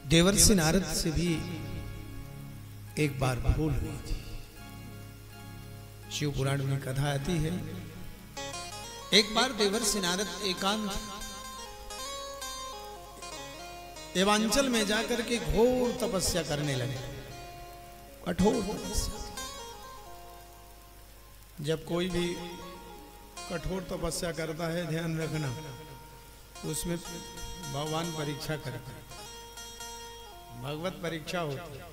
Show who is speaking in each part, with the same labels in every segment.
Speaker 1: देवर्षि नारद से भी एक बार भूल हुई थी। शिव पुराण में कथा आती है, एक बार देवर्षि नारद एकांत देवांचल में जाकर के घोर तपस्या करने लगे, कठोर तपस्या। जब कोई भी कठोर तपस्या करता है, ध्यान रखना, उसमें भगवान परीक्षा करते हैं, भगवत परीक्षा होती है।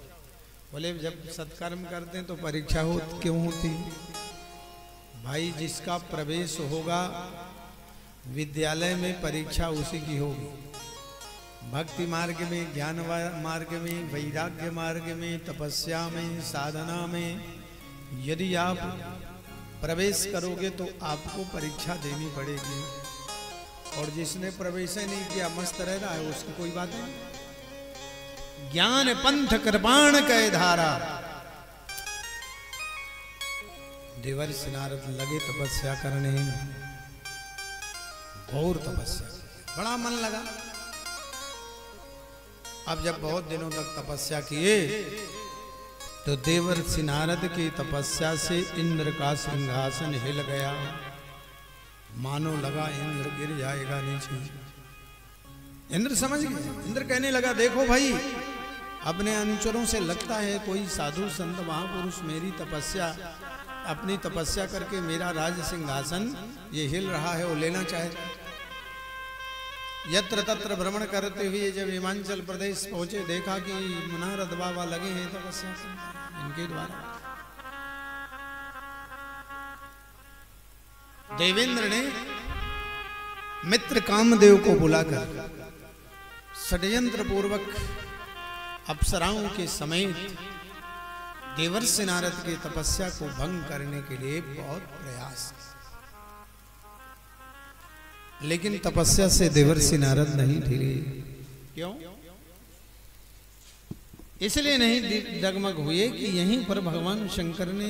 Speaker 1: बोले जब सत्कर्म करते हैं तो परीक्षा क्यों होती? भाई जिसका प्रवेश होगा विद्यालय में, परीक्षा उसी की होगी। भक्ति मार्ग में, ज्ञान मार्ग में, वैराग्य मार्ग में, तपस्या में, साधना में यदि आप प्रवेश करोगे तो आपको परीक्षा देनी पड़ेगी। और जिसने प्रवेश नहीं किया, मस्त रह रहा है, उसकी कोई बात नहीं। ज्ञान पंथ कृपाण कै धारा। देवर्षि नारद लगे तपस्या करने, घोर तपस्या, बड़ा मन लगा। अब जब बहुत दिनों तक तपस्या किए तो देवर्षि नारद की तपस्या से इंद्र का सिंहासन हिल गया, मानो लगा इंद्र गिर जाएगा नीचे। इंद्र समझ गए, इंद्र कहने लगा देखो भाई, अपने अनुचरों से लगता है कोई साधु संत महापुरुष मेरी तपस्या, अपनी तपस्या करके मेरा राज सिंहासन ये हिल रहा है, वो लेना चाहे। यत्र तत्र भ्रमण करते हुए जब हिमाचल प्रदेश पहुंचे, देखा कि नारद बाबा लगे हैं तपस्या इनके द्वारा। देवेंद्र ने मित्र कामदेव को बुलाकर षड्यंत्र पूर्वक अप्सराओं के समेत देवर्षि नारद की तपस्या को भंग करने के लिए बहुत प्रयास किया, लेकिन तपस्या से देवर्षि नारद नहीं ढीले। क्यों? इसलिए नहीं डगमग हुए कि यहीं पर भगवान शंकर ने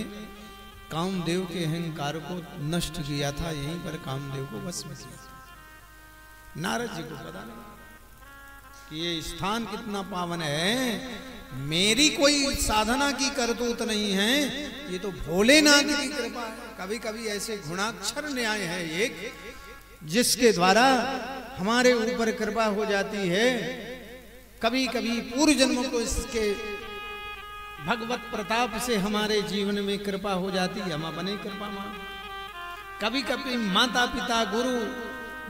Speaker 1: कामदेव के अहंकार को नष्ट किया था, यहीं पर कामदेव को भस्म किया था। नारद जी को पता नहीं कि ये स्थान कितना पावन है, मेरी कोई साधना की करतूत नहीं है, ये तो भोलेनाथ की कृपा है। कभी कभी ऐसे गुणाक्षर न्याय है एक, जिसके द्वारा हमारे ऊपर कृपा हो जाती है। कभी कभी पूर्व जन्मों को इसके भगवत प्रताप से हमारे जीवन में कृपा हो जाती है, हम अपने कृपा मान। कभी कभी माता पिता, गुरु,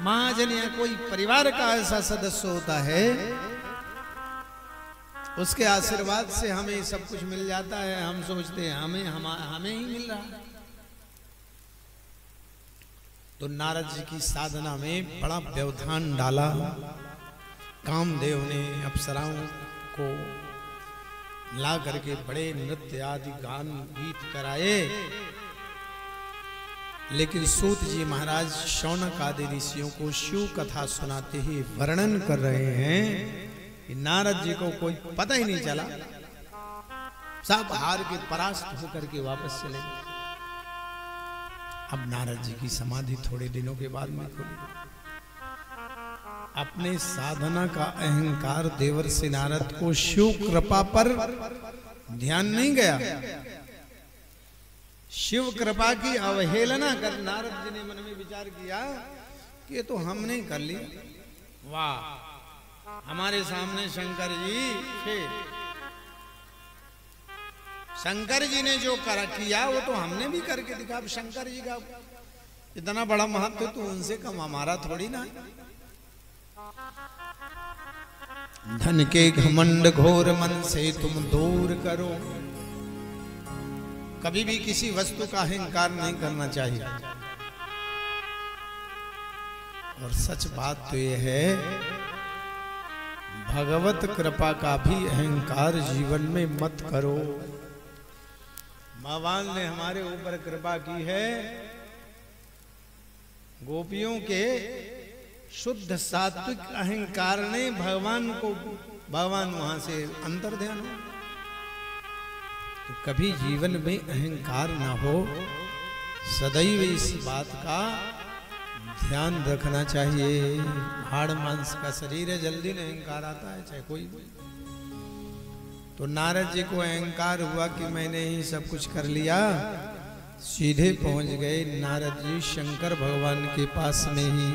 Speaker 1: महाजन या कोई परिवार का ऐसा सदस्य होता है, उसके आशीर्वाद से हमें सब कुछ मिल जाता है। हम सोचते हैं हमें ही मिल रहा है। तो नारद जी की साधना में बड़ा व्यवधान डाला। कामदेव ने अप्सराओं को ला करके बड़े नृत्य आदि गान गीत कराए, लेकिन सूत जी महाराज शौनक आदि ऋषियों को शिव कथा सुनाते ही वर्णन कर रहे हैं कि नारद जी को कोई पता ही नहीं चला, सब हार के परास्त होकर के वापस चले गए। अब नारद जी की समाधि थोड़े दिनों के बाद में खुली। अपने साधना का अहंकार देवर्षि नारद को शिव कृपा पर ध्यान नहीं गया, शिव कृपा की अवहेलना कर नारद जी ने मन में विचार किया कि ये तो हमने कर लिया। वाह, हमारे सामने शंकर जी थे, शंकर जी ने जो किया वो तो हमने भी करके दिखा। अब शंकर जी का इतना बड़ा महत्व तो उनसे कम हमारा थोड़ी ना। धन के घमंड घोर मन से तुम दूर करो। कभी भी किसी वस्तु का अहंकार नहीं करना चाहिए। और सच बात तो यह है, भगवत कृपा का भी अहंकार जीवन में मत करो। भगवान ने हमारे ऊपर कृपा की है, गोपियों के शुद्ध सात्विक अहंकार ने भगवान वहां से अंतर ध्यान हो। तो कभी जीवन में अहंकार ना हो, सदैव इस बात का ध्यान रखना चाहिए। हाड़ मांस का शरीर है, जल्दी नहीं अहंकार आता है, चाहे कोई भी। तो नारद जी को अहंकार हुआ कि मैंने ही सब कुछ कर लिया। सीधे पहुंच गए नारद जी शंकर भगवान के पास में ही।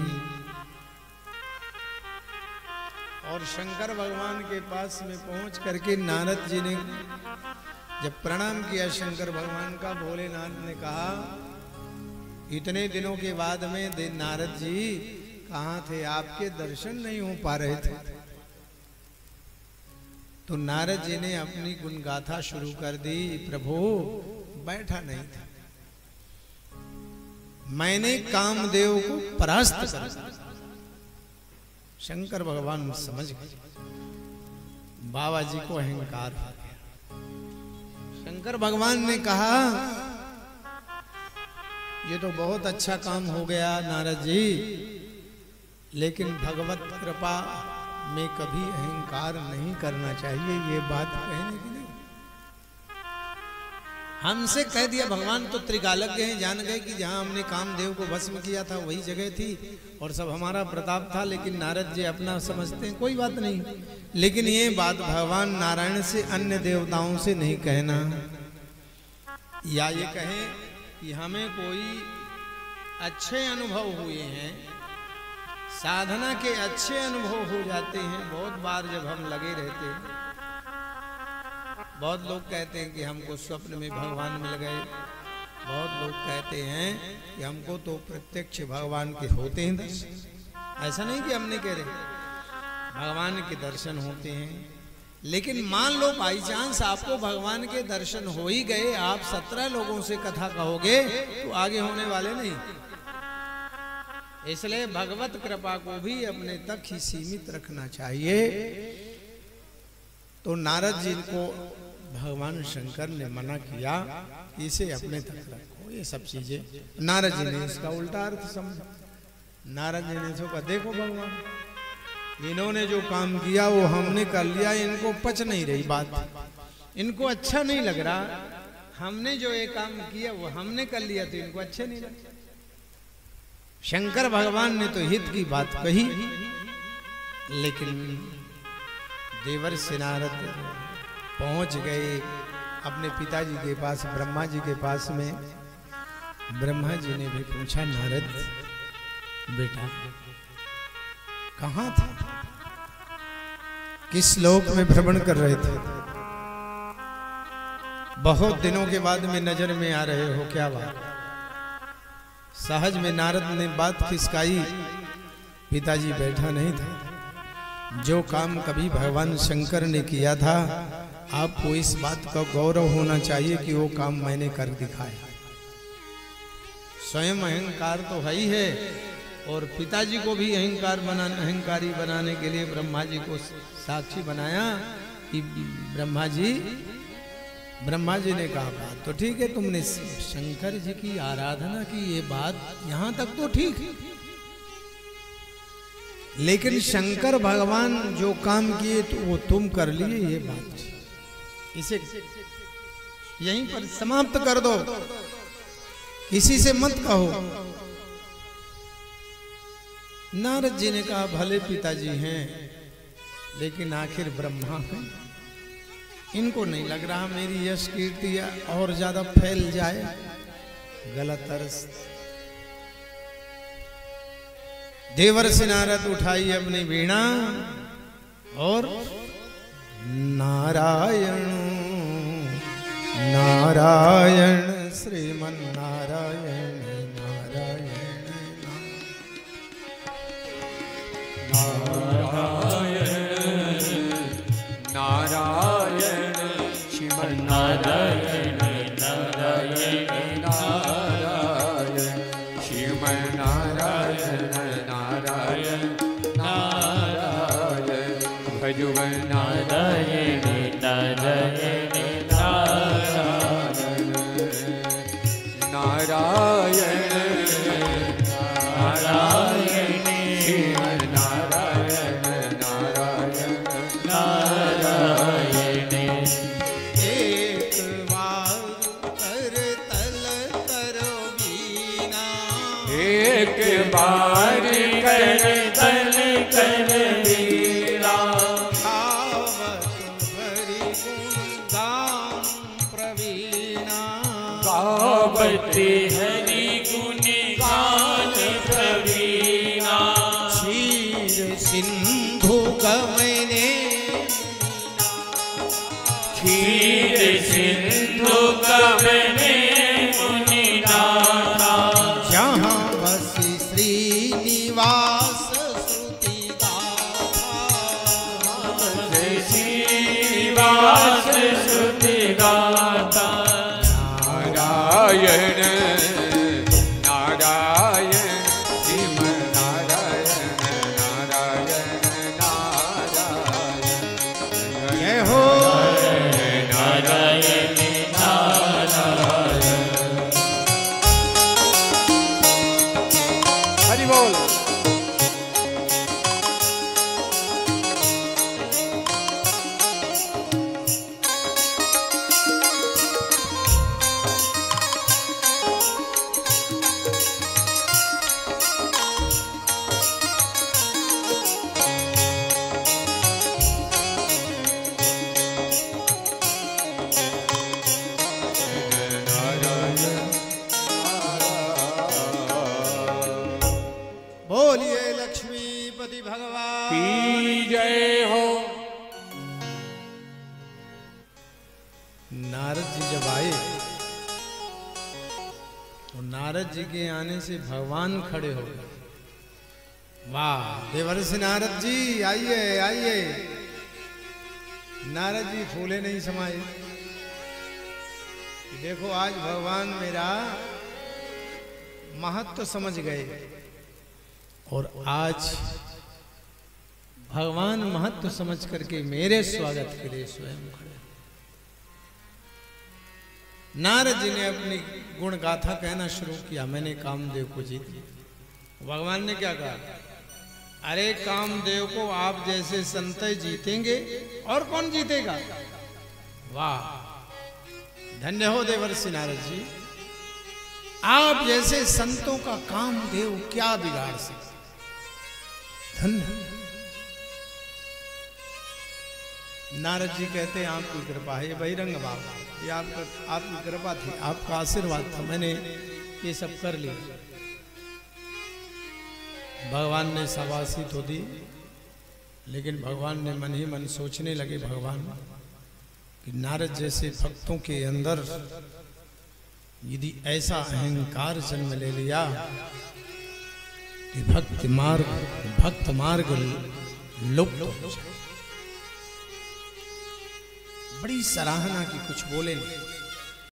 Speaker 1: और शंकर भगवान के पास में पहुंच करके नारद जी ने जब प्रणाम किया शंकर भगवान का, भोलेनाथ ने कहा इतने दिनों के बाद में नारद जी कहाँ थे, आपके दर्शन नहीं हो पा रहे थे। तो नारद जी ने अपनी गुणगाथा शुरू कर दी। प्रभु बैठा नहीं था, मैंने कामदेव को परास्त कर। शंकर भगवान समझ गए, बाबा जी को अहंकार हो गया। शंकर भगवान ने कहा ये तो बहुत अच्छा काम हो गया नारद जी, लेकिन भगवत कृपा में कभी अहंकार नहीं करना चाहिए। ये बात कहने की नहीं, हमसे कह दिया। भगवान तो त्रिकालज्ञ हैं, जान गए कि जहां हमने कामदेव को भस्म किया था वही जगह थी और सब हमारा प्रताप था। लेकिन नारद जी अपना समझते हैं, कोई बात नहीं। लेकिन ये बात भगवान नारायण से अन्य देवताओं से नहीं कहना, या ये कहें कि हमें कोई अच्छे अनुभव हुए हैं, साधना के अच्छे अनुभव हो जाते हैं बहुत बार जब हम लगे रहते हैं। बहुत लोग कहते हैं कि हमको स्वप्न में भगवान मिल गए, बहुत लोग कहते हैं कि हमको तो प्रत्यक्ष भगवान के होते हैं दर्शन। ऐसा नहीं कि हमने कह रहे, भगवान के दर्शन होते हैं। लेकिन मान लो बाई चांस आपको भगवान के दर्शन हो ही गए, आप 17 लोगों से कथा कहोगे तो आगे होने वाले नहीं। इसलिए भगवत कृपा को भी अपने तक ही सीमित रखना चाहिए। तो नारद जी को भगवान शंकर ने मना किया, इसे अपने तक रखो ये सब चीजें। नारद जी ने इसका उल्टा अर्थ समझा। नारद जी ने तो कहा देखो भगवान, इन्होंने जो काम किया वो हमने कर लिया, इनको पच नहीं रही बात, इनको अच्छा नहीं लग रहा। हमने जो ये काम किया वो हमने कर लिया तो इनको अच्छे नहीं लगा। शंकर भगवान ने तो हित की बात कही, लेकिन देवर्षि नारद पहुंच गए अपने पिताजी के पास, ब्रह्मा जी के पास में। ब्रह्मा जी ने भी पूछा, नारद बेटा कहाँ थे, किस लोक में भ्रमण कर रहे थे, बहुत दिनों के बाद में नजर में आ रहे हो, क्या बात। सहज में नारद ने बात खिसकाई, पिताजी बैठा नहीं था। जो काम कभी भगवान शंकर ने किया था, आपको इस बात का गौरव होना चाहिए कि वो काम मैंने कर दिखाया। स्वयं अहंकार तो है ही है, और पिताजी को भी अहंकारी बनाने के लिए ब्रह्मा जी को साक्षी बनाया कि ब्रह्मा जी ने कहा बात तो ठीक है, तुमने शंकर जी की आराधना की, ये बात यहां तक तो ठीक है, लेकिन शंकर भगवान जो काम किए तो वो तुम कर लिए, ये बात इसे यहीं पर समाप्त कर दो, किसी से मत कहो। नारद जी ने कहा भले पिताजी हैं, लेकिन आखिर ब्रह्मा हैं, इनको नहीं लग रहा मेरी यश कीर्ति और ज्यादा फैल जाए, गलत अर्थ। देवर्षि नारद उठाई अपनी वीणा और नारायण नारायण श्रीमन नारायण नारायण नारायण नारायण श्रीमन नारायण नारायण नारायण श्रीमन नारायण नारायण नारायण भजवन नारायण नारायण नारायण नारायण नारायण श्रीमन नारायण नारायण नारायण। एक बार कर तल करो बीना, एक बार कर तल कर बीना, आवत भरी गुण
Speaker 2: भक्ति हरि गुण गान प्रवीणा
Speaker 1: क्षीर सिंधु गमने
Speaker 2: क्षीर सिंधु गमने मुनिनाथा
Speaker 1: जहाँ बसी श्रीनिवास श्रुति
Speaker 2: श्रीनिवास श्रुति गाथा
Speaker 3: नारायण नारायण श्रीमन्नारायण नारायण नारायण
Speaker 1: जय हो
Speaker 2: नारायण नारायण
Speaker 3: हरि बोल।
Speaker 1: बोलिए लक्ष्मीपति भगवान
Speaker 3: की जय हो।
Speaker 1: नारद जी जब आए तो नारद जी के आने से भगवान खड़े हो गए। वाह देवर्षि नारद जी आइए आइए। नारद जी फूले नहीं समाये। देखो आज भगवान मेरा महत्व समझ गए और आज भगवान महत्व समझ करके मेरे स्वागत के लिए स्वयं खड़े। नारद जी ने अपनी गुण गाथा कहना शुरू किया। मैंने कामदेव को जीत लिया। भगवान ने क्या कहा? अरे कामदेव को आप जैसे संत जीतेंगे और कौन जीतेगा? वाह धन्य हो देवर्षि नारद जी। आप जैसे संतों का कामदेव क्या बिगाड़ सकते। धन्य। नारद जी कहते हैं आपकी कृपा है। ये बहिरंग बाबा ये आपकी कृपा थी, आपका आशीर्वाद था, मैंने ये सब कर लिया। भगवान ने शाबाशी तो दी, लेकिन भगवान ने मन ही मन सोचने लगे भगवान कि नारद जैसे भक्तों के अंदर यदि ऐसा अहंकार जन्म ले लिया कि भक्त मार्ग लुप्त हो जाए। बड़ी सराहना की, कुछ बोले नहीं।